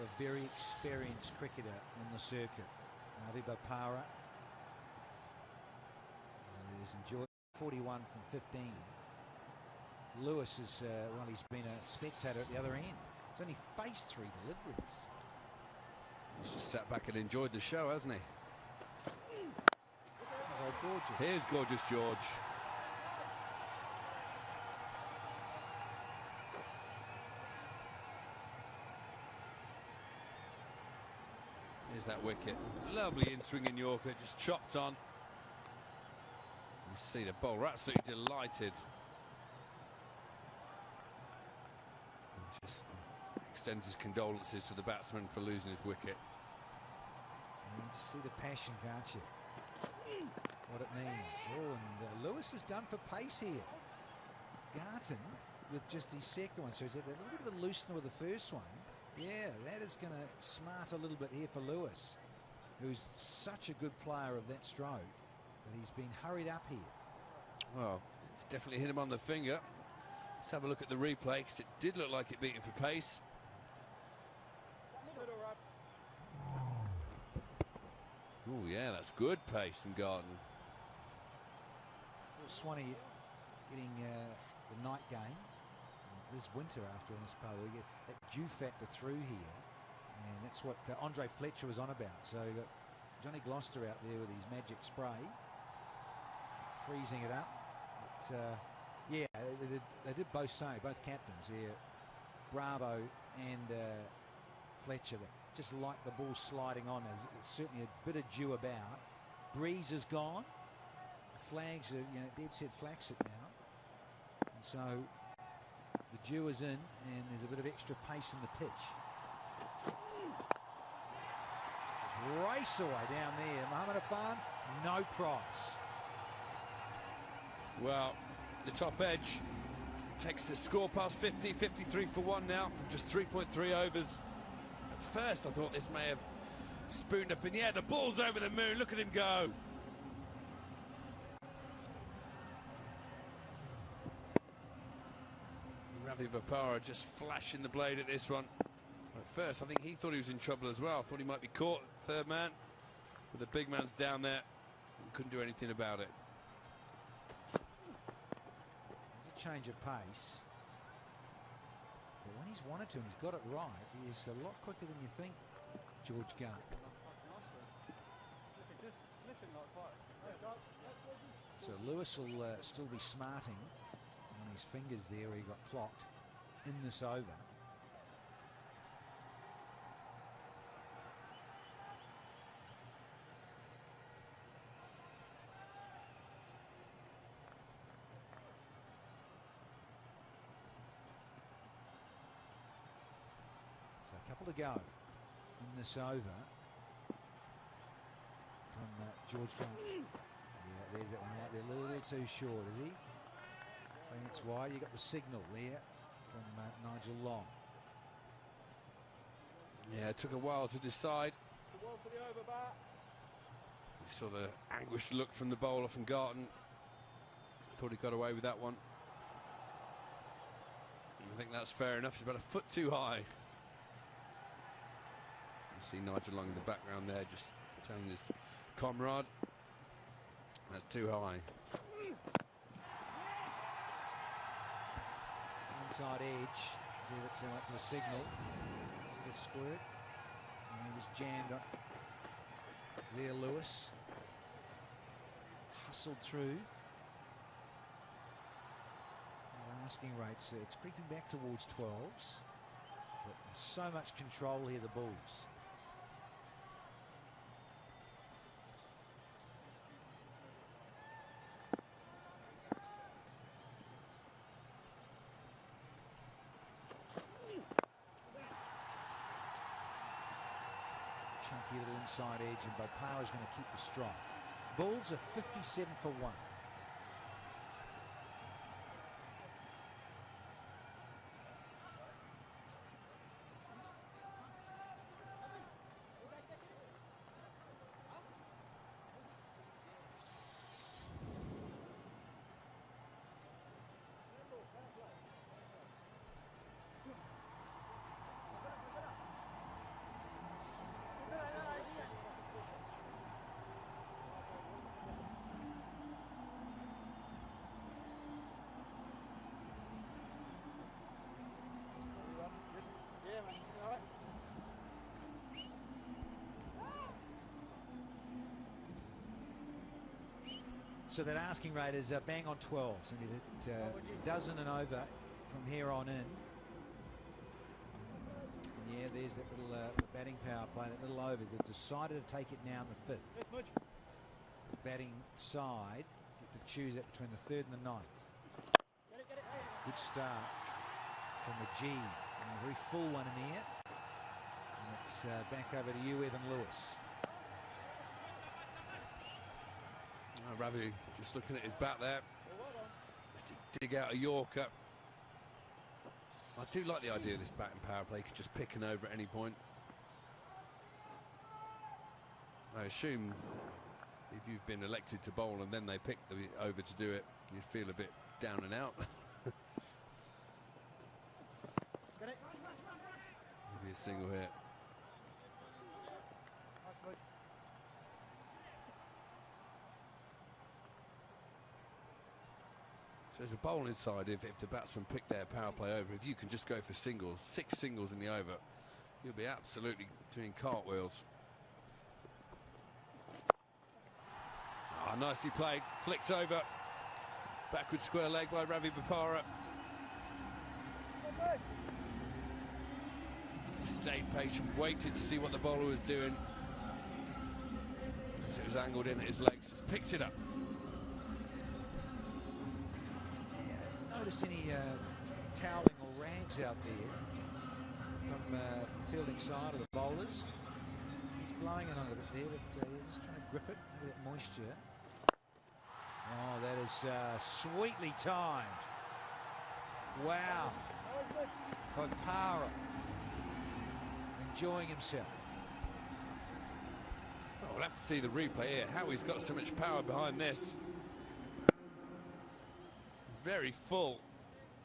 a very experienced cricketer on the circuit. Ravi Bopara has enjoyed 41 from 15. Lewis is, well, he's been a spectator at the other end. He's only faced 3 deliveries. He's just sat back and enjoyed the show, hasn't he? So gorgeous. Here's gorgeous George. Here's that wicket. Lovely in-swinging Yorker, just chopped on. You see the bowler absolutely delighted. And just extends his condolences to the batsman for losing his wicket. You can just see the passion, can't you? What it means. Oh, and Lewis is done for pace here. Garton with just his second one. So he's had a little bit of a loosener with the first one. Yeah, that is going to smart a little bit here for Lewis, who's such a good player of that stroke, but he's been hurried up here. Well, it's definitely hit him on the finger. Let's have a look at the replay, because it did look like it beat him for pace. Oh, yeah, that's good pace from Garton. Well, Swanee getting the night game. This winter, after all, this part of the week, that dew factor through here, and that's what Andre Fletcher was on about. So you've got Johnny Gloucester out there with his magic spray, freezing it up. But, yeah, they did both say, both captains here, Bravo and Fletcher, that just like the ball sliding on. There's certainly a bit of dew about. Breeze is gone. The flags are, dead set flaccid now, and so the dew is in, and there's a bit of extra pace in the pitch. Just race away down there. Mohamed Afan, no price. Well, the top edge takes the score past 50, 53 for 1 now from just 3.3 overs. At first, I thought this may have spooned up in the air. The ball's over the moon. Look at him go. Ravi Bopara just flashing the blade at this one. At first, I think he thought he was in trouble as well. Thought he might be caught, third man. But the big man's down there and couldn't do anything about it. There's a change of pace. But when he's wanted to and he's got it right, he is a lot quicker than you think, George Garton. So Lewis will still be smarting on his fingers there where he got clocked in this over. So a couple to go in this over from George Garton. Yeah, there's that one out there, a little too short, is he? So it's wide. You got the signal there from Nigel Long. Yeah, it took a while to decide. We saw the anguished look from the bowler from Garton. Thought he got away with that one. I think that's fair enough. He's about a foot too high. You see Nigel Long in the background there, just telling his comrade that's too high. Inside edge. See, that's so much of a signal. A squirt. And he was jammed up there, Lewis. Hustled through. Asking rates, it's creeping back towards 12s. But so much control here, the Bulls. Chunky little inside edge, and Bopara is going to keep the strike. Bulls are 57 for 1. So that asking rate is bang on 12s, and it dozen and over from here on in. And yeah, there's that little the batting power play, that little over. They've decided to take it now in the 5th. The batting side get to choose it between the 3rd and the 9th. Good start from the G, and a very full one in here. And it's back over to you, Evan Lewis. Ravi just looking at his bat there. Dig out a Yorker. I do like the idea of this batting power play. You could just pick an over at any point. I assume if you've been elected to bowl and then they pick the over to do it, you'd feel a bit down and out. Maybe a single here. So as a bowling side, if the batsmen pick their power play over, if you can just go for singles, 6 singles in the over, you'll be absolutely doing cartwheels. Nicely played, flicked over. Backward square leg by Ravi Bopara. Stayed patient, waited to see what the bowler was doing. As it was angled in at his legs, just picked it up. Noticed any toweling or rags out there from the fielding side of the bowlers? He's blowing it on a bit there, but just trying to grip it with that moisture. Oh, that is sweetly timed. Wow. Bopara enjoying himself. Oh, we'll have to see the replay here. How he's got so much power behind this. Very full.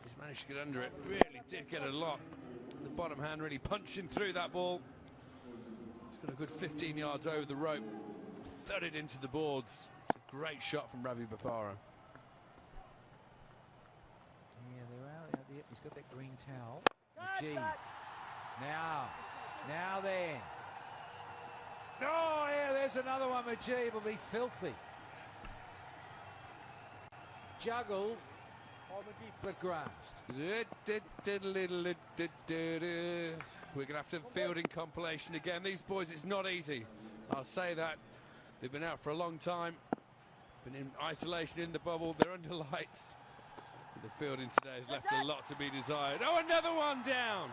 He's managed to get under it. Really did get a lot. The bottom hand really punching through that ball. He's got a good 15 yards over the rope. Thudded into the boards. It's a great shot from Ravi Bopara. Yeah, they're out. Yep, he's got that green towel. G. Now then. Oh, yeah, there's another one. Majid will be filthy. Juggled, but grasped. We're going to have to have a fielding compilation again. These boys, it's not easy. I'll say that. They've been out for a long time. Been in isolation in the bubble. They're under lights. The fielding today has left a lot to be desired. Oh, another one down.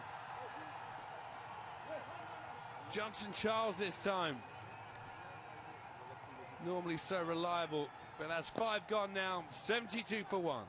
Johnson Charles this time. Normally so reliable, but that's 5 gone now. 72 for 1.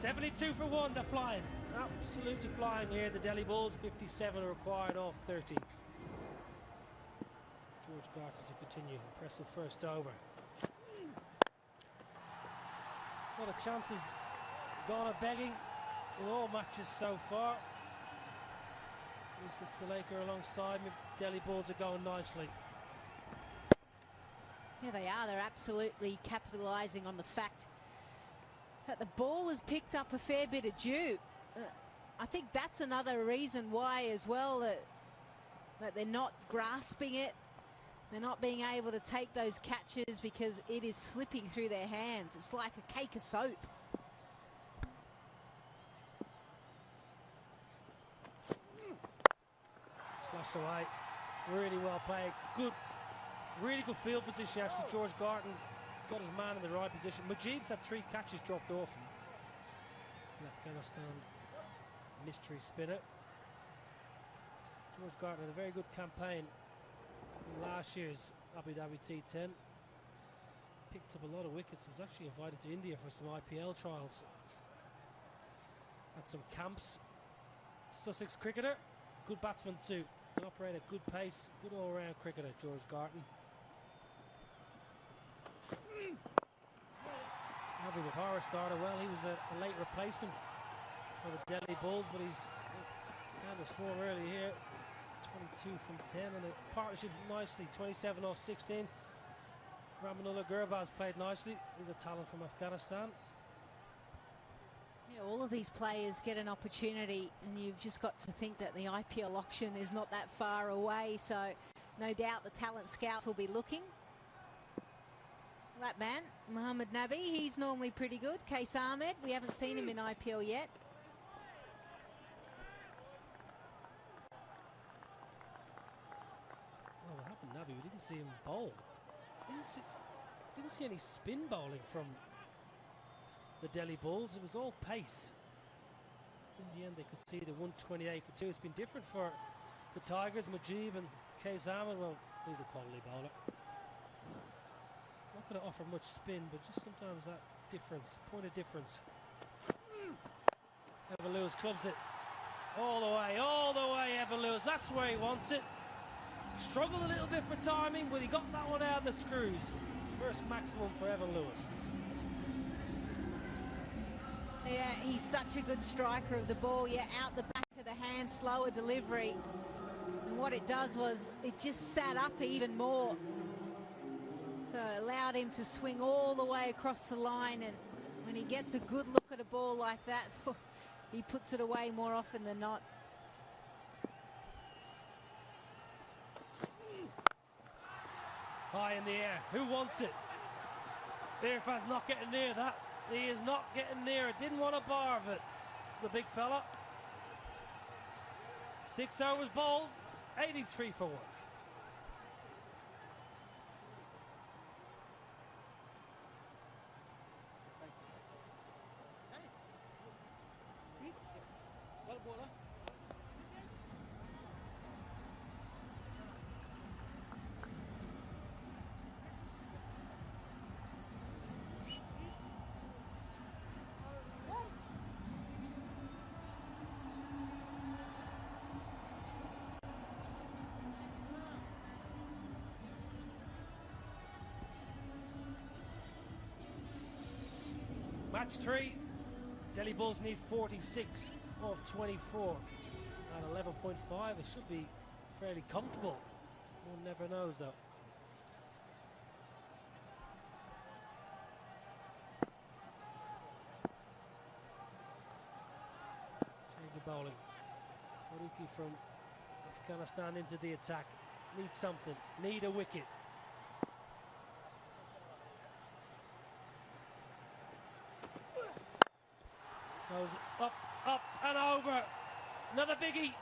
$72 for 1, they're flying. Absolutely flying here. The Delhi Bulls, 57 are required off 30. George Garton to continue. Impressive first over. A lot of chances gone a begging in all matches so far. At least it's the Laker alongside me. Delhi Bulls are going nicely. Yeah, they are. They're absolutely capitalising on the fact that the ball has picked up a fair bit of dew. I think that's another reason why as well that they're not grasping it. They're not being able to take those catches because it is slipping through their hands. It's like a cake of soap. Slashed away. Really well played. Good, really good field position actually. George Garton got his man in the right position. Mujib's had 3 catches dropped off him. Afghanistan mystery spinner. George Garton had a very good campaign in last year's Abu Dhabi T10. Picked up a lot of wickets. Was actually invited to India for some IPL trials. Had some camps. Sussex cricketer. good batsman too. Can operate at good pace. Good all-round cricketer, George Garton. Happy with Horace started well. He was a late replacement for the Delhi Bulls, but he's found his form early here. 22 from 10, and the partnership nicely. 27 off 16. Ramanullah Gurbaz played nicely. He's a talent from Afghanistan. Yeah, all of these players get an opportunity, and you've just got to think that the IPL auction is not that far away, so no doubt the talent scouts will be looking. That man, Mohammad Nabi, he's normally pretty good. Case Ahmed, we haven't seen him in IPL yet. Oh, what happened, Nabi? We didn't see him bowl. Didn't see any spin bowling from the Delhi Bulls. It was all pace. In the end, they conceded 128 for 2. It's been different for the Tigers. Mujib and Case Ahmed, well, he's a quality bowler. Not going to offer much spin, but just sometimes that difference, point of difference. Evan Lewis clubs it all the way, Evan Lewis. That's where he wants it. Struggled a little bit for timing, but he got that one out of the screws. First maximum for Evan Lewis. Yeah, he's such a good striker of the ball. Yeah, out the back of the hand, slower delivery. And what it does was it just sat up even more. So it allowed him to swing all the way across the line, and when he gets a good look at a ball like that, he puts it away more often than not. High in the air. Who wants it? Irfan's not getting near that. He is not getting near it. Didn't want a bar of it, the big fella. 6 overs bowled, 83 for 1. Match 3, Delhi Bulls need 46 of 24 at 11.5. It should be fairly comfortable. One never knows though. Change of bowling. Faruqi from Afghanistan into the attack. Need something, need a wicket. Goes up, up and over. Another biggie.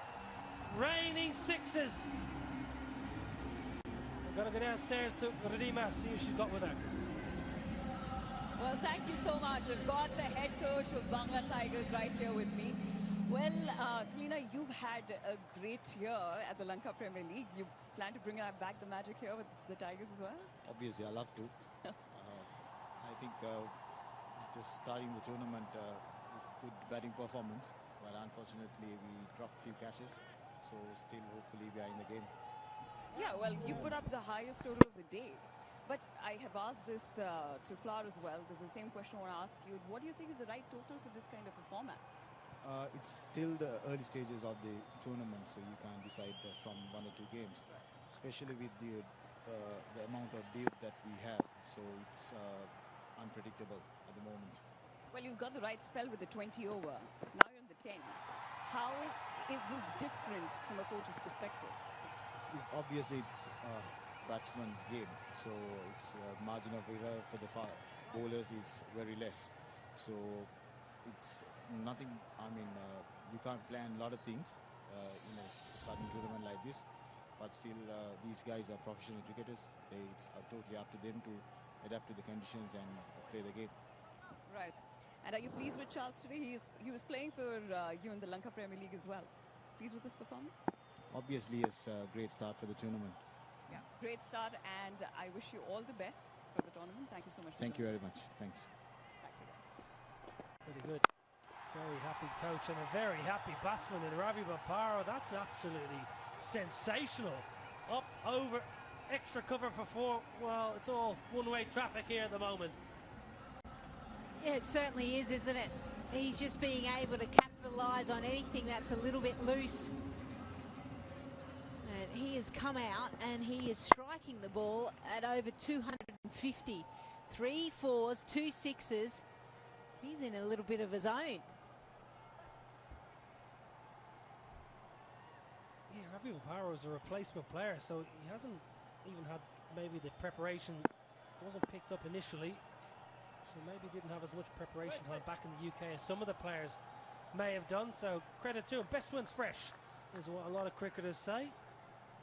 Raining sixes. We're going to go downstairs to Radima, see who she's got with her. Well, thank you so much. I've got the head coach of Bangla Tigers right here with me. Well, Thelina, you've had a great year at the Lanka Premier League. You plan to bring back the magic here with the Tigers as well? Obviously, I love to. I think just starting the tournament with good batting performance, but unfortunately we dropped a few catches, so still hopefully we are in the game. Yeah, well, you put up the highest total of the day, but I have asked this to Flower as well. This is the same question I want to ask you. What do you think is the right total for this kind of a format? It's still the early stages of the tournament, so you can't decide from 1 or 2 games, especially with the amount of depth that we have, so it's unpredictable at the moment. Well, you've got the right spell with the 20 over. Now you're on the 10. How is this different from a coach's perspective? Obviously it's batsman's game, so it's margin of error for the bowlers is very less, so it's nothing. I mean, you can't plan a lot of things in a sudden tournament like this, but still these guys are professional cricketers. It's totally up to them to adapt to the conditions and play the game. Right. And are you pleased with Charles today? He was playing for you in the Lanka Premier League as well. Pleased with his performance? Obviously, it's a great start for the tournament. Yeah, great start, and I wish you all the best for the tournament. Thank you so much. Thank you very much. Thanks. Back to you guys. Pretty good. Very happy coach and a very happy batsman in Ravi Bopara. That's absolutely sensational. Up, over, extra cover for 4. Well, it's all one-way traffic here at the moment. Yeah, it certainly is, isn't it? He's just being able to capitalise on anything that's a little bit loose. And he has come out and he is striking the ball at over 250. 3 4s, 2 6s. He's in a little bit of his own. Yeah, Ravi Bopara was a replacement player, so he hasn't even had maybe the preparation, wasn't picked up initially, so maybe didn't have as much preparation time back in the UK as some of the players may have done, so credit to him. Best wins fresh is what a lot of cricketers say.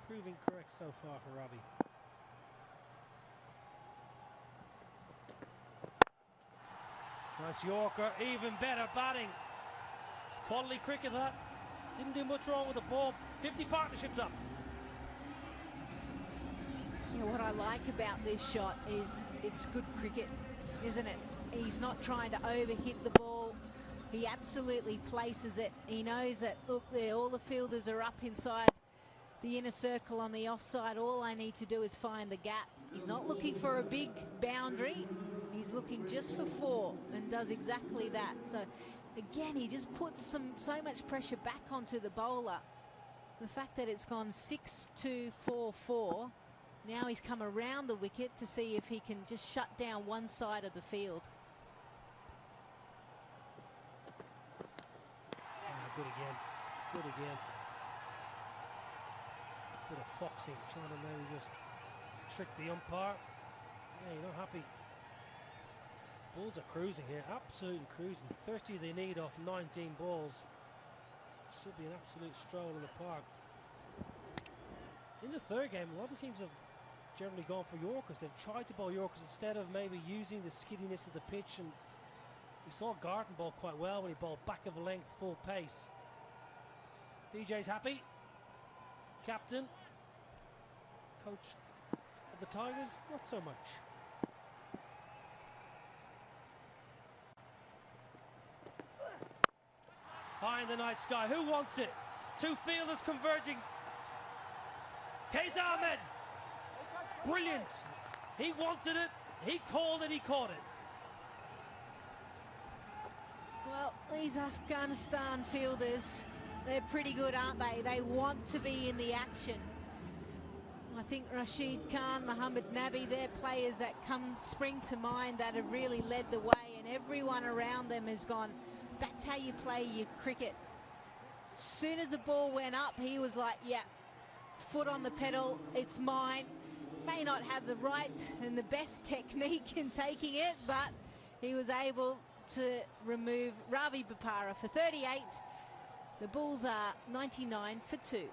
Proving correct so far for Ravi. Nice Yorker, even better batting. It's quality cricket, that. Didn't do much wrong with the ball. 50 partnerships up. Yeah, what I like about this shot is it's good cricket, isn't it? He's not trying to overhit the ball. He absolutely places it. He knows that, look there, all the fielders are up inside the inner circle on the offside. All I need to do is find the gap. He's not looking for a big boundary. He's looking just for 4 and does exactly that. So again, he just puts so much pressure back onto the bowler. The fact that it's gone 6-2-4-4. Now he's come around the wicket to see if he can just shut down one side of the field. Good again. Good again. Bit of foxing, trying to maybe just trick the umpire. Yeah, you're not happy. Bulls are cruising here, absolutely cruising. 30 they need off 19 balls. Should be an absolute stroll in the park. In the third game, a lot of teams have generally gone for Yorkers. They've tried to bowl Yorkers instead of maybe using the skiddiness of the pitch. And we saw Garton bowl quite well when he bowled back of a length, full pace. DJ's happy. Captain. Coach of the Tigers, not so much. High in the night sky, who wants it? 2 fielders converging. Kais Ahmed, brilliant. He wanted it, he called it, he caught it. Well, these Afghanistan fielders, they're pretty good, aren't they? They want to be in the action. I think Rashid Khan, Mohammad Nabi, they're players that spring to mind that have really led the way, and everyone around them has gone, that's how you play your cricket. As soon as the ball went up, he was like, yeah, foot on the pedal, it's mine. May not have the right and the best technique in taking it, but he was able to remove Ravi Bopara for 38. The Bulls are 99 for 2.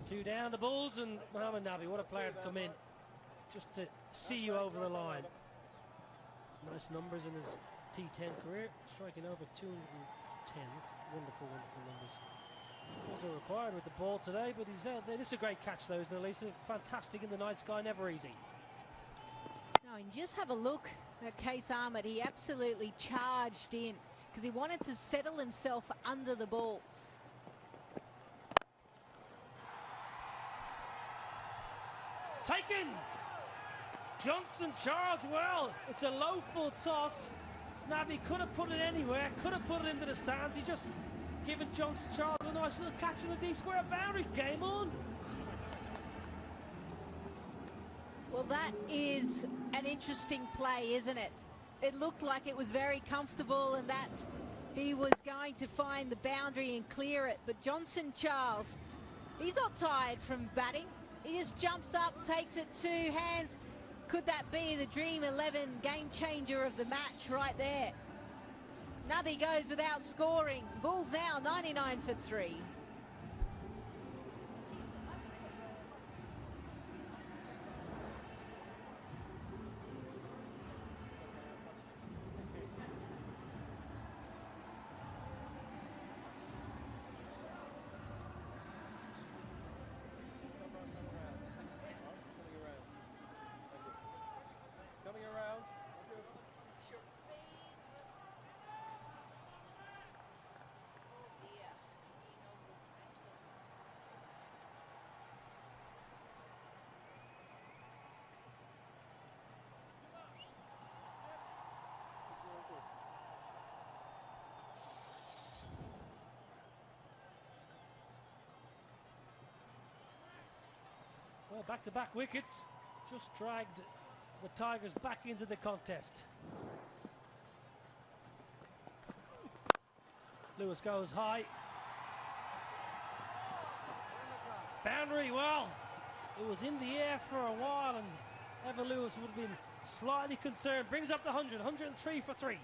Two down the Bulls, and Mohammad Nabi, what a player to come in just to see you over the line. Nice numbers in his T10 career, striking over 210. Wonderful, wonderful numbers. Also required with the ball today, but he's out there. This is a great catch, though, isn't it, Lisa? Fantastic in the night sky, never easy. No, and just have a look at Kais Ahmed. He absolutely charged in because he wanted to settle himself under the ball. Taken! Johnson Charles, well, it's a low full toss. Nabi could have put it anywhere, could have put it into the stands. He just given Johnson Charles a nice little catch in the deep square boundary. Game on. Well, that is an interesting play, isn't it? It looked like it was very comfortable and that he was going to find the boundary and clear it. But Johnson Charles, he's not tired from batting. He just jumps up, takes it to hands. Could that be the Dream 11 game changer of the match right there? Nubby goes without scoring. Bulls now 99 for 3. Well, back-to-back wickets just dragged the Tigers back into the contest. Lewis goes high. Boundary, well, it was in the air for a while and Evan Lewis would have been slightly concerned. Brings up the 100, 103 for 3.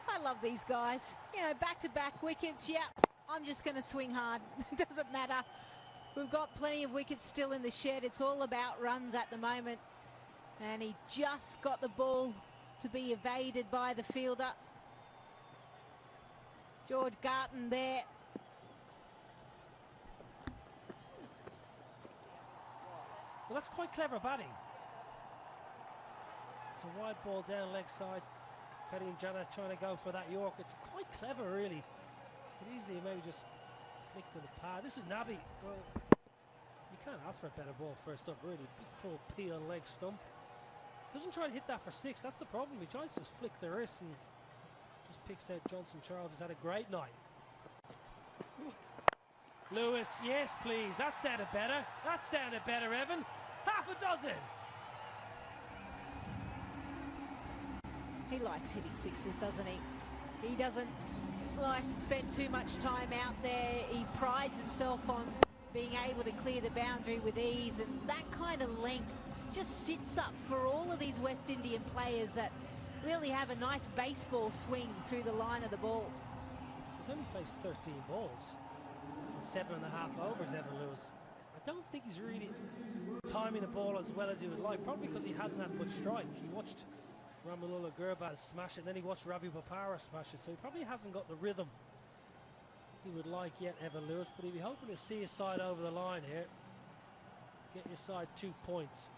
I love these guys. You know, back-to-back wickets, yeah, I'm just going to swing hard. Doesn't matter. We've got plenty of wickets still in the shed. It's all about runs at the moment. And he just got the ball to be evaded by the fielder. George Garton there. Well, that's quite clever batting. It's a wide ball down leg side. Karim Jannah trying to go for that York. It's quite clever, really. Could easily maybe just flick to the pad. This is Nabi. Well, you can't ask for a better ball first up, really. Big full peel leg stump. Doesn't try to hit that for 6. That's the problem. He tries to just flick the wrist and just picks out Johnson Charles. Has had a great night. Lewis, yes, please. That sounded better. That sounded better, Evan. Half a dozen. He likes hitting sixes, doesn't he? He doesn't like to spend too much time out there. He prides himself on being able to clear the boundary with ease, and that kind of length just sits up for all of these West Indian players that really have a nice baseball swing through the line of the ball. He's only faced 13 balls, 7.5 overs, Evan Lewis. I don't think he's really timing the ball as well as he would like, probably because he hasn't had much strike. He watched Ramullah Gurbaz smash it, and then he watched Ravi Bopara smash it, so he probably hasn't got the rhythm he would like yet, Evan Lewis, but he'll be hoping to see his side over the line here. Get your side 2 points.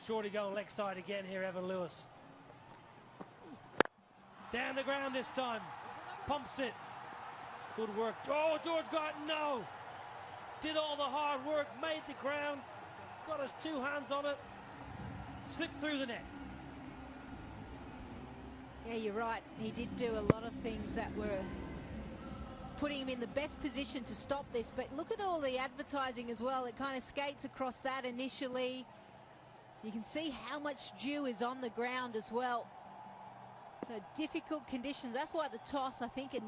Shorty going leg side again here, Evan Lewis. Down the ground this time. Pumps it. Good work. Oh, George Garton, no! Did all the hard work, made the ground, got his 2 hands on it, slipped through the net. Yeah, you're right. He did do a lot of things that were putting him in the best position to stop this, but look at all the advertising as well. It kind of skates across that initially. You can see how much dew is on the ground as well. So difficult conditions. That's why the toss, I think, at